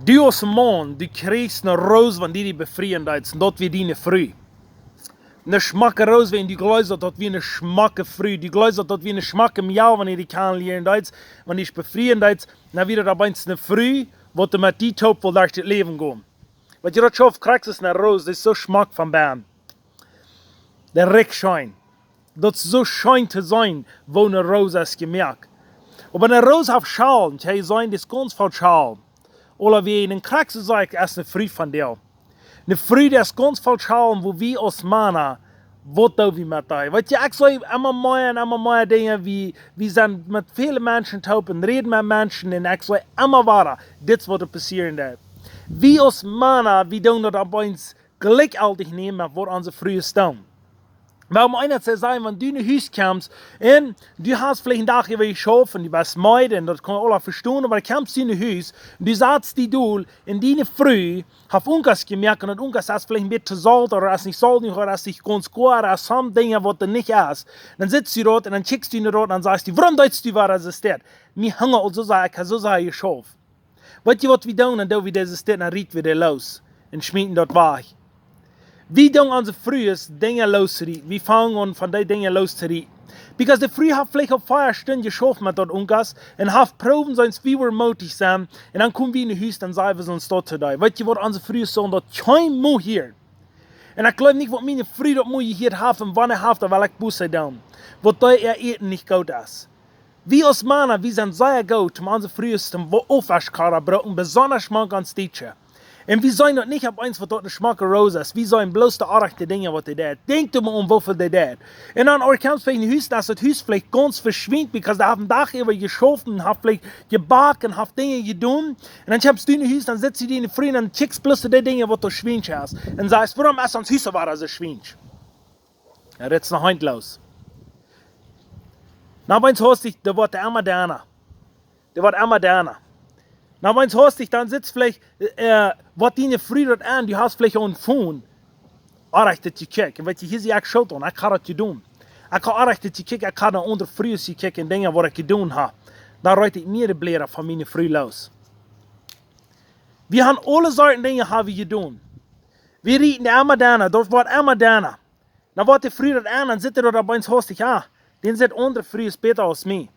Du als man, du kriegst eine Rose, wenn die befriend ist, und dort wird die früh. Eine schmacke Rose, wenn du gläubst, dort wie eine schmacke früh. Du gläubst, dort wie eine schmacke Miau, wenn die kennenlernen ist, wenn die befriend ist, dann wird dabei eine früh, wo du mit die Taub wohl durch das Leben gehen. Weil du das schon kriegst, ist eine Rose, das ist so schmack von Bern. Der Rückschein. Das ist so schön zu sein, wo eine Rose ist gemerkt. Aber eine Rose hat Schalen, die sein, das ist ganz voll Schalen. Oder wie in den Kraxen sagt, ist eine Früh von dir. Eine Früh, die ist ganz voll Schalen, wo wir als Männer, was da wie mit dir. Weil ich sage immer mehr Dinge, wie sind mit vielen Menschen taub und reden mit Menschen, und ich sage immer weiter, das wird passieren. Wir als Männer, wir tun das aber uns gleichzeitig nehmen, was unsere Früh stehen. Warum einer zu sagen, wenn du in ein Haus kommst und du hast vielleicht einen Tag über geschaffen, du bist müde und das kann alle verstehen, aber du kommst in ein Haus und du sagst die Duhl in deine Früh, hast irgendwas gemerkt und irgendwas ist vielleicht ein bisschen salt oder ist nicht salt oder ist nicht ganz gut oder ist some Dinge, was du nicht hast. Dann sitzt du dort und dann schickst du ihn dort und dann sagst du, warum deutest du, was es ist? Mir Hunger und so sagen, ich habe so sagen, geschaffen. Weißt du, was wir tun? Und da wie das ist, dann riet wir los und schmieden dort weg. Wie tun unsere frühes Dinge loszurieten? Wir fangen an, von den Dingen loszurieten. Because die Früh hat vielleicht auf 4 Stunden geschaffen mit dort Ungas und hat Proben, sonst wie wir mutig sind. Und dann kommen wir in die Haus und sagen, wir sind dort today. Weißt du, was unsere Früh sagen, dort kein Mu hier. Und ich glaube nicht, was meine Früh dort Mu hier haben, und wann haben, weil ich Busse tun. Was da Eten nicht gut ist. Wir als Männer, wir sind sehr gut, um unsere frühesten Aufwaschkara brauchen, besonders mal ganz Deutsche. Und wir sollen dort nicht auf eins, was dort eine schmacke Rose ist. Wir sollen bloß die achte Dinge, was die tut. Denkt mal um, wofür die tut. Und dann kommst du in ein Haus, dass das Haus vielleicht ganz verschwindet, weil die haben Tag über geschaffen, haben vielleicht gebacken, haben Dinge getan. Und dann kommst du in ein Haus, dann sitzt du in die Früh und dann checkst bloß die Dinge, was du schwinst hast. Und sagst, warum ist ans Haus war, als du schwinst? Ja, das ist noch handlos. Na, bei uns hast du, da wird der immer deiner. Der wird immer deiner. Na, wenn du hast dich, dann sitzt vielleicht, was deine Früh dort an, du hast vielleicht auch ein Phone. Arrechtet die Kick. Und wenn du hier sie auch schuld an, ich kann das tun. Ich kann arrechtet die Kick, ich kann unter Früh sie kicken, Dinge, was ich getan habe. Dann reite ich mir die Blätter von meiner Früh los. Wir haben alle Sorten Dinge haben wir getan. Wir rieten immer da, dort wird immer da. Dann wird die Früh dort an, dann sitzt er dort bei uns hast dich, den sitzt unter Früh ist besser als mir.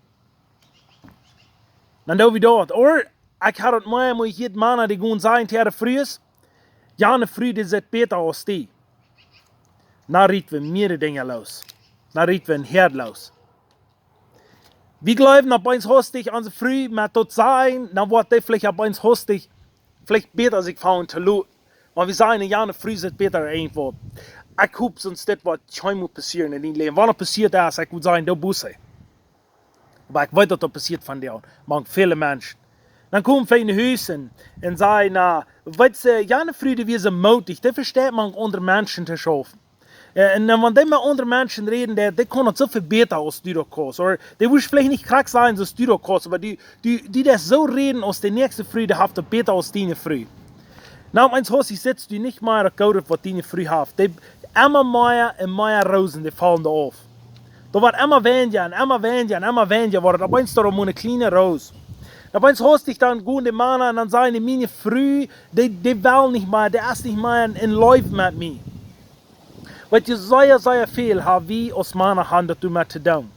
Dann do wir dort. Oder, ich habe das mal mit jedem Mann, die gehen sagen, der früh ist, ja, eine Früh, die sieht besser als die. Dann rieten wir mehrere Dinge los. Dann rieten wir ein Herd los. Wir glauben, dass bei uns hostig an der Früh mit dort sein, dann wird der vielleicht bei uns hostig, vielleicht besser sich fahren zu lassen. Aber wir sagen, ja, eine Früh sieht besser irgendwo. Ich hoffe, sonst das wird schon passieren in deinem Leben. Wann passiert das, ich würde sagen, da Busse. Aber ich weiß, dass das passiert von dir. Man viele Menschen. Dann kommen wir in die Häuser und sagen, weißt du, ja, eine Früh, wir sind mutig. Das versteht man unter Menschen zu schaffen. Und wenn die mit anderen Menschen reden, die können so viel besser als du kannst. Oder die will vielleicht nicht krank sein, als du kannst, aber die das so reden, als die nächste Früh, die haben besser als deine Früh. Na, eins Haus, ich setze die nicht mehr gekauft, was deine Früh hat. Die immer mehr und mehr Rosen, die fallen da auf. Da wird immer weniger und immer weniger und immer weniger, aber da ist da eine kleine Rose. Da hast dich dann gute Männer und dann sagen die, meine Früh, die will nicht mehr, die ist nicht mehr in Läufe mit mir. Weil die sehr viel haben wir als Männer haben dazu mit zu tun.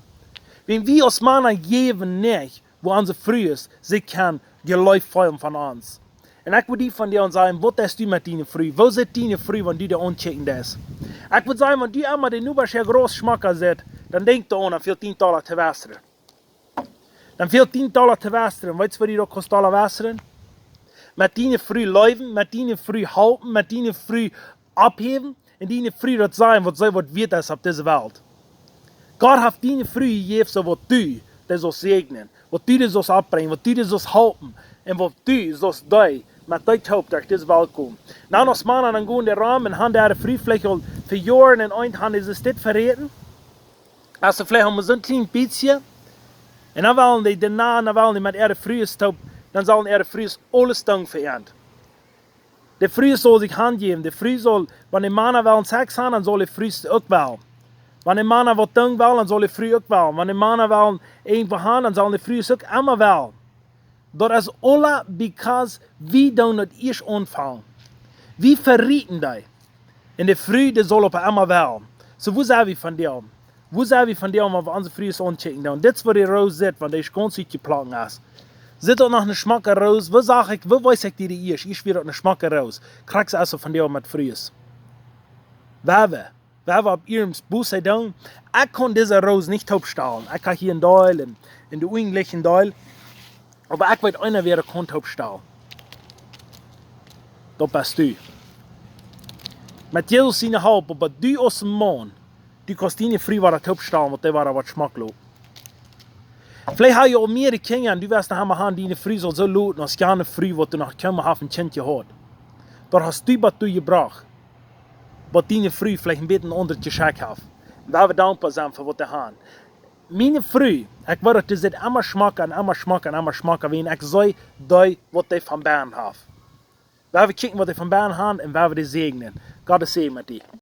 Wenn wir als Männer geben nicht, wo unsere Früh ist, sie kann die Läufe fallen von uns. Und ich würde von dir sagen, was hast du mit deiner Früh? Wo ist deine Früh, wenn du dir anchecken das? Ich würde sagen, wenn du immer den Überschlag groß schmacker seht, dann denk da an, für $10 zu wässern. Dann für $10 zu wässern, weißt du, was die da kostet wässern? Mit deiner Früh laufen, mit deiner Früh halten, mit deiner Früh abheben, und deine Früh das sein, was wird das auf dieser Welt. Gott hat deine Früh gegeben, so was du das sollst segnen, was du das sollst abbringen, was du das sollst halten, und was du sollst da met die hoop durch diese Welt kommen. Nou, als Mann dann gehen die Rahmen und haben die Früh vielleicht al für Jahre und ein haben sie das verraten. Also vielleicht haben wir so ein kleines bisschen. Und dann wollen die danach, dann wollen die mit ihrer Frühes taub, dann sollen ihre Frühes alles tun verändern. Der Früh soll sich handgeben. Der Früh soll, wenn die Männer wollen Sex haben, dann soll der Früh auch wollen. Wenn die Männer was tun wollen, dann soll der Früh auch wollen. Wenn die Männer wollen irgendwo haben, dann sollen die Früh auch immer wollen. Dat is alle because wie doen het eerst aanvangen. Wie verrieten die. En de vrede zal op einmal wel. So, wo zijn we van dem? Wo zijn we van dem, wenn wir unsere Frühe anchecken? Und das, wo die Rose sitzt, wenn die ganz gut geplant ist. Sieht auch noch eine Schmacke raus. Wo sag ich, wo weiß ich die erst? Ich will eine Schmacke raus. Kriegst du also von dem mit Frühes. Wer auf ihrem Busse tun? Ich kann diese Rose nicht aufstellen. Ich kann hier in Deil, in der eigentlichen Deil. Aber ich weiß einer, wer kann aufstellen. Das bist du. Mit Jesus seine Halb, aber du aus dem Mann, du kannst nicht früh aufstellen, weil der war was schmacklos. Vielleicht habe ich auch mehrere Kinder, du wirst nachher haben, die früh so laut, als gerne früh, wo du nach Kämmer hast, ein Kind gehabt. Da hast du was du gebracht. Was die früh vielleicht ein bisschen unter die Geschenk haben. Wir sind dankbar sein für was wir haben. Meine früh, ich würde das immer schmecken, wenn ich sehe, was die von Bern haben. Wir werden kicken, was die von Bern haben, und wir werden die segnen. Gott segnen mit dir.